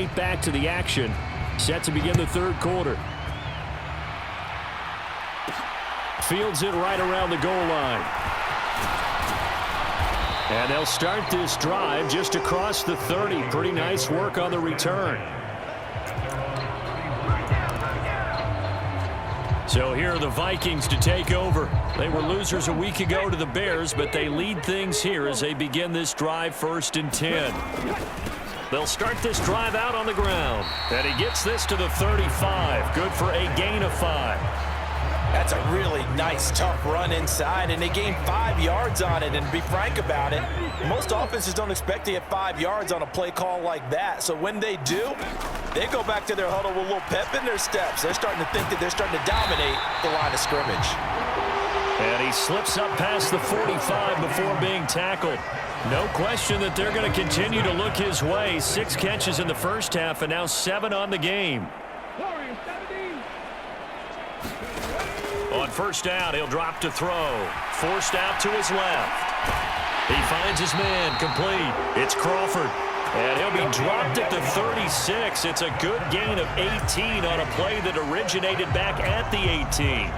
right back to the action. Set to begin the third quarter. Fields it right around the goal line. And they'll start this drive just across the 30. Pretty nice work on the return. So here are the Vikings to take over. They were losers a week ago to the Bears, but they lead things here as they begin this drive 1st and 10. They'll start this drive out on the ground. And he gets this to the 35. Good for a gain of 5. That's a really nice, tough run inside, and they gained 5 yards on it. And to be frank about it, most offenses don't expect to get 5 yards on a play call like that. So when they do, they go back to their huddle with a little pep in their steps. They're starting to think that they're starting to dominate the line of scrimmage. And he slips up past the 45 before being tackled. No question that they're going to continue to look his way. 6 catches in the first half and now 7 on the game. On first down, he'll drop to throw. Forced out to his left. He finds his man complete. It's Crawford. And he'll be dropped at the 36. It's a good gain of 18 on a play that originated back at the 18.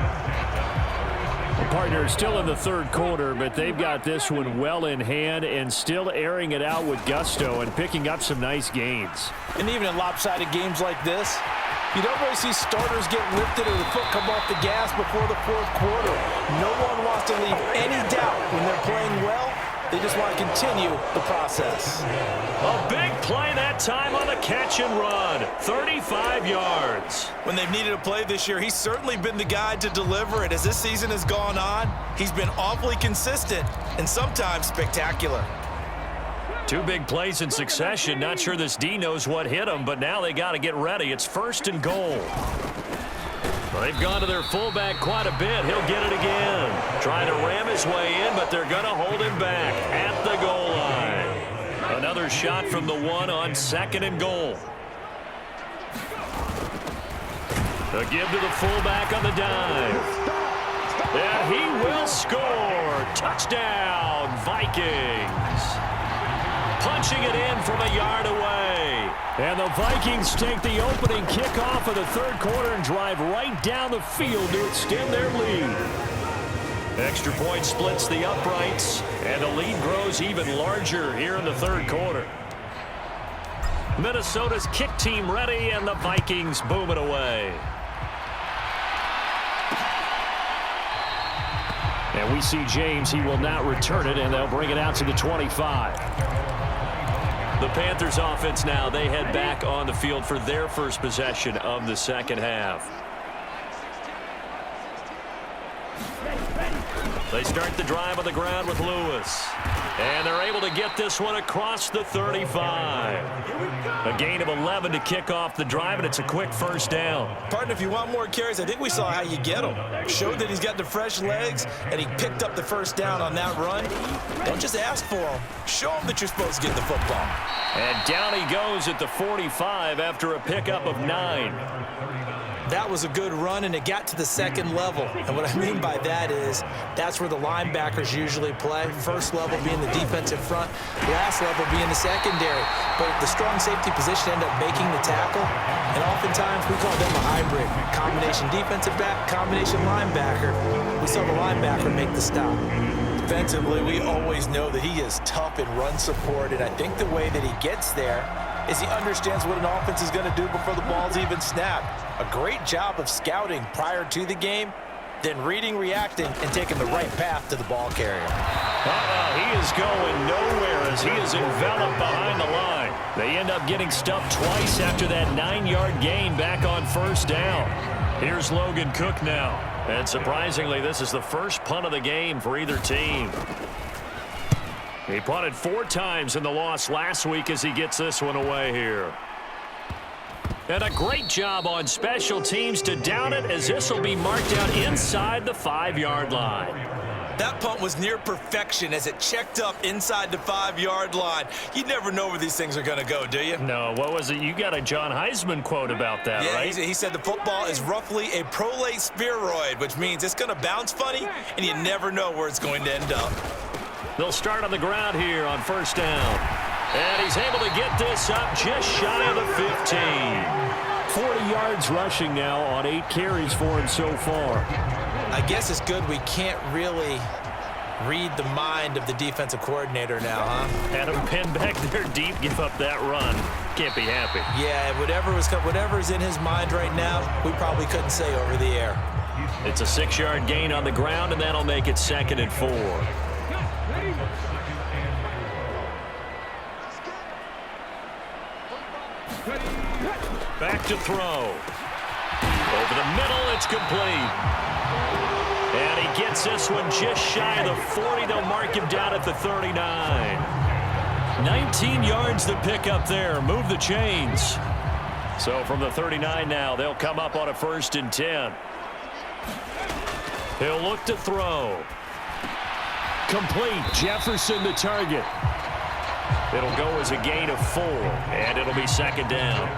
Partner still in the third quarter, but they've got this one well in hand and still airing it out with gusto and picking up some nice gains. And even in lopsided games like this, you don't really see starters get lifted or the foot come off the gas before the fourth quarter. No one wants to leave any doubt when they're playing well. They just want to continue the process. A big play that time on the catch and run. 35 yards. When they've needed a play this year, he's certainly been the guy to deliver it. As this season has gone on, he's been awfully consistent and sometimes spectacular. 2 big plays in succession. Not sure this D knows what hit him, but now they got to get ready. It's 1st and goal. Well, they've gone to their fullback quite a bit. He'll get it again. Trying to ram his way in, but they're going to hold him back at the goal line. Another shot from the 1 on 2nd and goal. A give to the fullback on the dive. And he will score. Touchdown, Vikings. Punching it in from a yard away. And the Vikings take the opening kickoff of the third quarter and drive right down the field to extend their lead. Extra point splits the uprights, and the lead grows even larger here in the third quarter. Minnesota's kick team ready, and the Vikings boom it away. And we see James. He will not return it, and they'll bring it out to the 25. The Panthers offense now, they head back on the field for their first possession of the second half. They start the drive on the ground with Lewis. And they're able to get this one across the 35. A gain of 11 to kick off the drive, and it's a quick first down. Partner, if you want more carries, I think we saw how you get them. Showed that he's got the fresh legs, and he picked up the first down on that run. Don't just ask for them. Show them that you're supposed to get the football. And down he goes at the 45 after a pickup of 9. That was a good run, and it got to the second level. And what I mean by that is that's where the linebackers usually play. First level being the defensive front, last level being the secondary. But the strong safety position ended up making the tackle, and oftentimes we call them a hybrid. Combination defensive back, combination linebacker. We saw the linebacker make the stop. Defensively, we always know that he is tough in run support, and I think the way that he gets there is he understands what an offense is going to do before the ball's even snapped. A great job of scouting prior to the game, then reading, reacting, and taking the right path to the ball carrier. He is going nowhere as he is enveloped behind the line. They end up getting stuffed twice after that 9-yard gain back on first down. Here's Logan Cook now. And surprisingly, this is the first punt of the game for either team. He punted 4 times in the loss last week as he gets this one away here. And a great job on special teams to down it as this will be marked out inside the 5-yard line. That punt was near perfection as it checked up inside the 5-yard line. You never know where these things are going to go, do you? No, what was it? You got a John Heisman quote about that, right? He said the football is roughly a prolate spheroid, which means it's going to bounce funny, and you never know where it's going to end up. They'll start on the ground here on first down. And he's able to get this up just shy of the 40 yards rushing now on 8 carries for him so far. I guess it's good we can't really read the mind of the defensive coordinator now, huh? Had him pinned back there deep, give up that run. Can't be happy. Yeah, whatever's in his mind right now, we probably couldn't say over the air. It's a 6-yard gain on the ground, and that'll make it 2nd and 4. Back to throw. Over the middle, it's complete. And he gets this one just shy of the 40. They'll mark him down at the 39. 19 yards to pick up there. Move the chains. So from the 39 now, they'll come up on a 1st and 10. He'll look to throw. Complete. Jefferson the target. It'll go as a gain of 4, and it'll be 2nd down.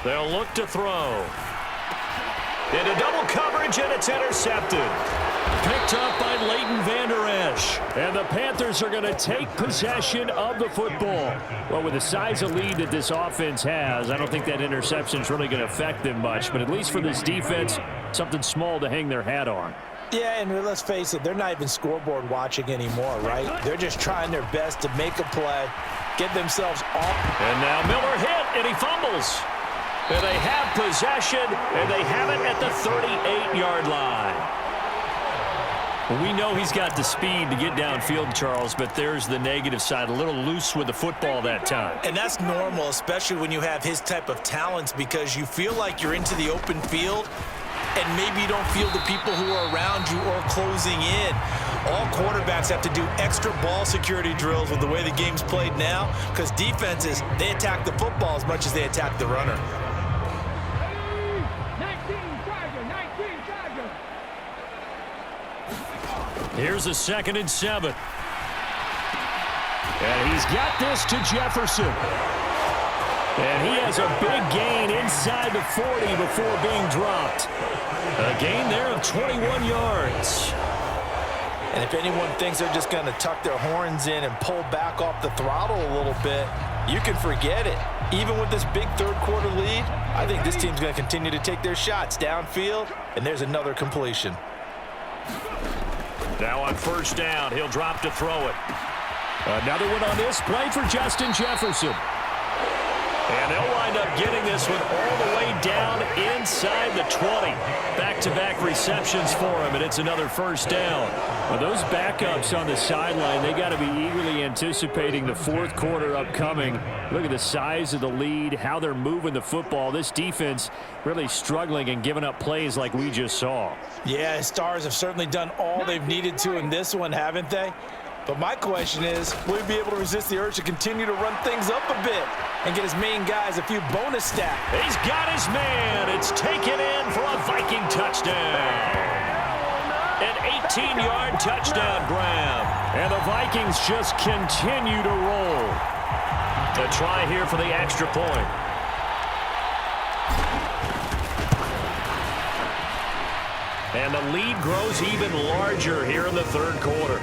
They'll look to throw. Into double coverage, and it's intercepted. Picked up by Leighton Vander Esch. And the Panthers are going to take possession of the football. Well, with the size of lead that this offense has, I don't think that interception is really going to affect them much. But at least for this defense, something small to hang their hat on. Yeah, and let's face it, they're not even scoreboard watching anymore, right? They're just trying their best to make a play, get themselves off. And now Miller hit, and he fumbles. And they have possession, and they have it at the 38-yard line. We know he's got the speed to get downfield, Charles, but there's the negative side. A little loose with the football that time. And that's normal, especially when you have his type of talents, because you feel like you're into the open field, and maybe you don't feel the people who are around you or closing in. All quarterbacks have to do extra ball security drills with the way the game's played now, because defenses, they attack the football as much as they attack the runner. Here's a 2nd and 7. And he's got this to Jefferson. And he has a big gain inside the 40 before being dropped. A gain there of 21 yards. And if anyone thinks they're just going to tuck their horns in and pull back off the throttle a little bit, you can forget it. Even with this big third-quarter lead, I think this team's going to continue to take their shots downfield, and there's another completion. Now on 1st down, he'll drop to throw it. Another one on this play for Justin Jefferson. And they'll wind up getting this one all the way down inside the 20. Back-to-back receptions for him, and it's another 1st down. Well, those backups on the sideline, they got to be eagerly anticipating the 4th quarter upcoming. Look at the size of the lead, how they're moving the football. This defense really struggling and giving up plays like we just saw. Yeah, Stars have certainly done all they've needed to in this one, haven't they? But my question is, will he be able to resist the urge to continue to run things up a bit and get his main guys a few bonus stats? He's got his man. It's taken in for a Viking touchdown. An 18-yard touchdown grab. And the Vikings just continue to roll. A try here for the extra point. And the lead grows even larger here in the 3rd quarter.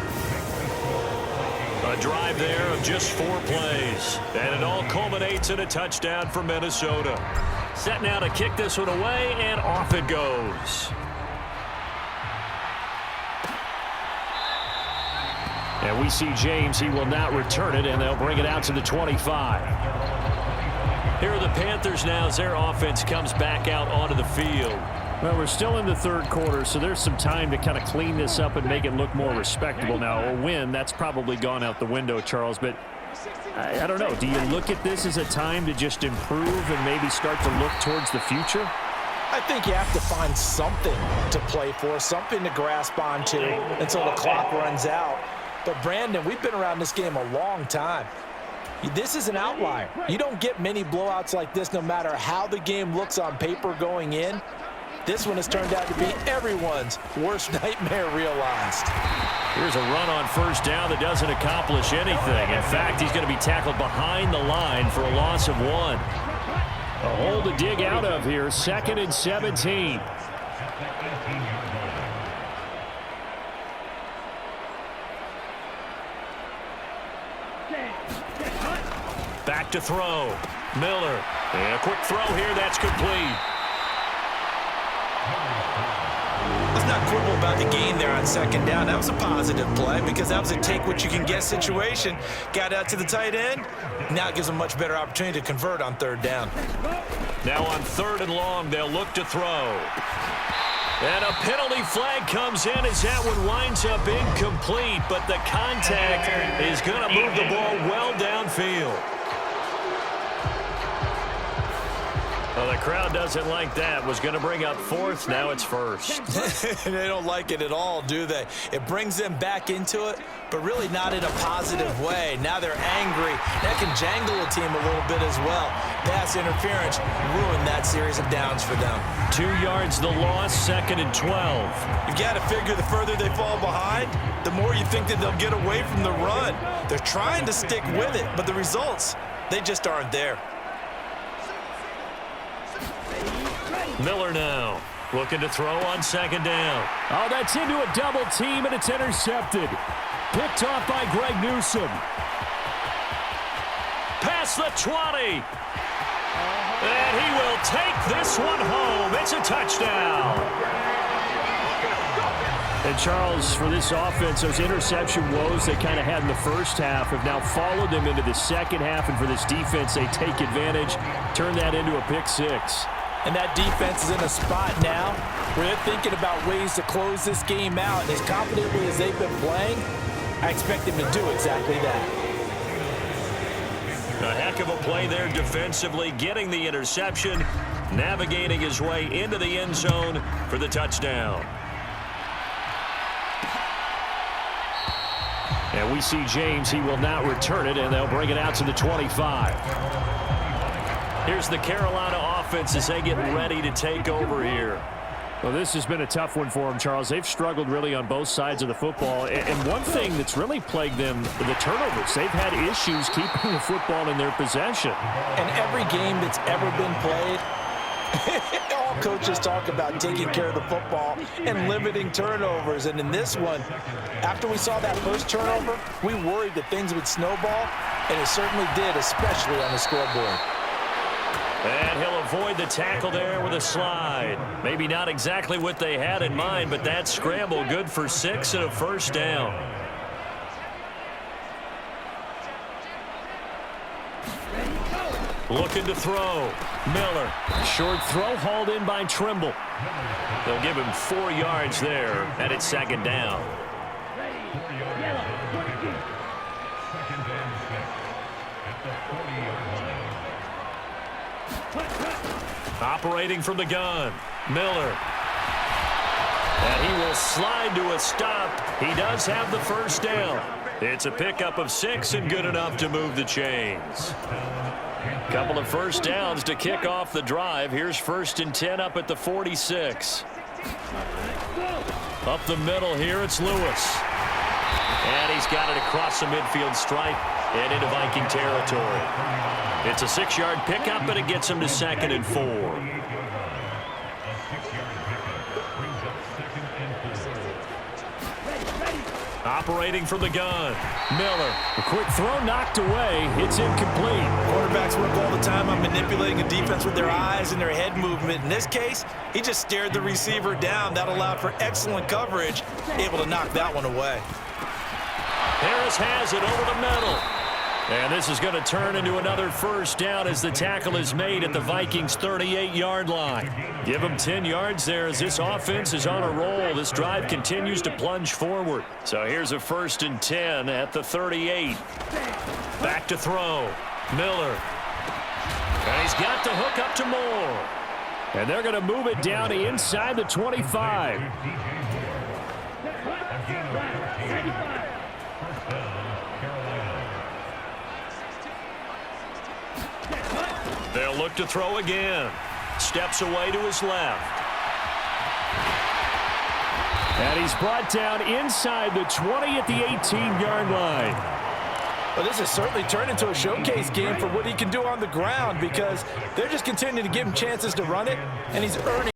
A drive there of just 4 plays. And it all culminates in a touchdown for Minnesota. Set now to kick this one away, and off it goes. And we see James. He will not return it, and they'll bring it out to the 25. Here are the Panthers now as their offense comes back out onto the field. Well, we're still in the 3rd quarter, so there's some time to kind of clean this up and make it look more respectable. Now, a win, that's probably gone out the window, Charles, but I don't know. Do you look at this as a time to just improve and maybe start to look towards the future? I think you have to find something to play for, something to grasp onto until the clock runs out. But, Brandon, we've been around this game a long time. This is an outlier. You don't get many blowouts like this no matter how the game looks on paper going in. This one has turned out to be everyone's worst nightmare realized. Here's a run on 1st down that doesn't accomplish anything. In fact, he's going to be tackled behind the line for a loss of 1. A hole to dig out of here. 2nd and 17. Back to throw. Miller. And a quick throw here. That's complete. Let's not quibble about the gain there on 2nd down. That was a positive play because that was a take-what-you-can-get situation. Got out to the tight end. Now it gives them a much better opportunity to convert on 3rd down. Now on 3rd and long, they'll look to throw. And a penalty flag comes in as that one winds up incomplete, but the contact is going to move the ball well downfield. Well, the crowd doesn't like that. Was going to bring up 4th. Now it's 1st. They don't like it at all, do they? It brings them back into it, but really not in a positive way. Now they're angry. That can jangle a team a little bit as well. Pass interference ruined that series of downs for them. 2 yards the loss, 2nd and 12. You've got to figure the further they fall behind, the more you think that they'll get away from the run. They're trying to stick with it, but the results, they just aren't there. Miller now looking to throw on 2nd down. Oh, that's into a double team, and it's intercepted. Picked off by Greg Newsome. Past the 20. And he will take this one home. It's a touchdown. And Charles, for this offense, those interception woes they kind of had in the first half have now followed them into the second half. And for this defense, they take advantage, turn that into a pick 6. And that defense is in a spot now where they're thinking about ways to close this game out. And as confidently as they've been playing, I expect them to do exactly that. A heck of a play there defensively, getting the interception, navigating his way into the end zone for the touchdown. And we see James. He will not return it, and they'll bring it out to the 25. Here's the Carolina offense as they get ready to take over here. Well, this has been a tough one for them, Charles. They've struggled really on both sides of the football. And one thing that's really plagued them, the turnovers. They've had issues keeping the football in their possession. And every game that's ever been played, all coaches talk about taking care of the football and limiting turnovers. And in this one, after we saw that first turnover, we worried that things would snowball, and it certainly did, especially on the scoreboard. And he'll avoid the tackle there with a slide. Maybe not exactly what they had in mind, but that scramble good for 6 and a 1st down. Looking to throw. Miller. Short throw hauled in by Trimble. They'll give him 4 yards there, and it's 2nd down. Operating from the gun, Miller. And he will slide to a stop. He does have the 1st down. It's a pickup of 6 and good enough to move the chains. Couple of 1st downs to kick off the drive. Here's 1st and 10 up at the 46. Up the middle here, it's Lewis. And he's got it across the midfield stripe and into Viking territory. It's a 6-yard pickup, but it gets him to 2nd and 4. Operating from the gun, Miller. A quick throw knocked away. It's incomplete. Quarterbacks work all the time on manipulating a defense with their eyes and their head movement. In this case, he just stared the receiver down. That allowed for excellent coverage, able to knock that one away. Harris has it over the middle. And this is going to turn into another 1st down as the tackle is made at the Vikings' 38-yard line. Give them 10 yards there as this offense is on a roll. This drive continues to plunge forward. So here's a 1st and 10 at the 38. Back to throw. Miller. And he's got the hook up to Moore. And they're going to move it down to inside the 25. They'll look to throw again. Steps away to his left. And he's brought down inside the 20 at the 18-yard line. Well, this has certainly turned into a showcase game for what he can do on the ground because they're just continuing to give him chances to run it, and he's earning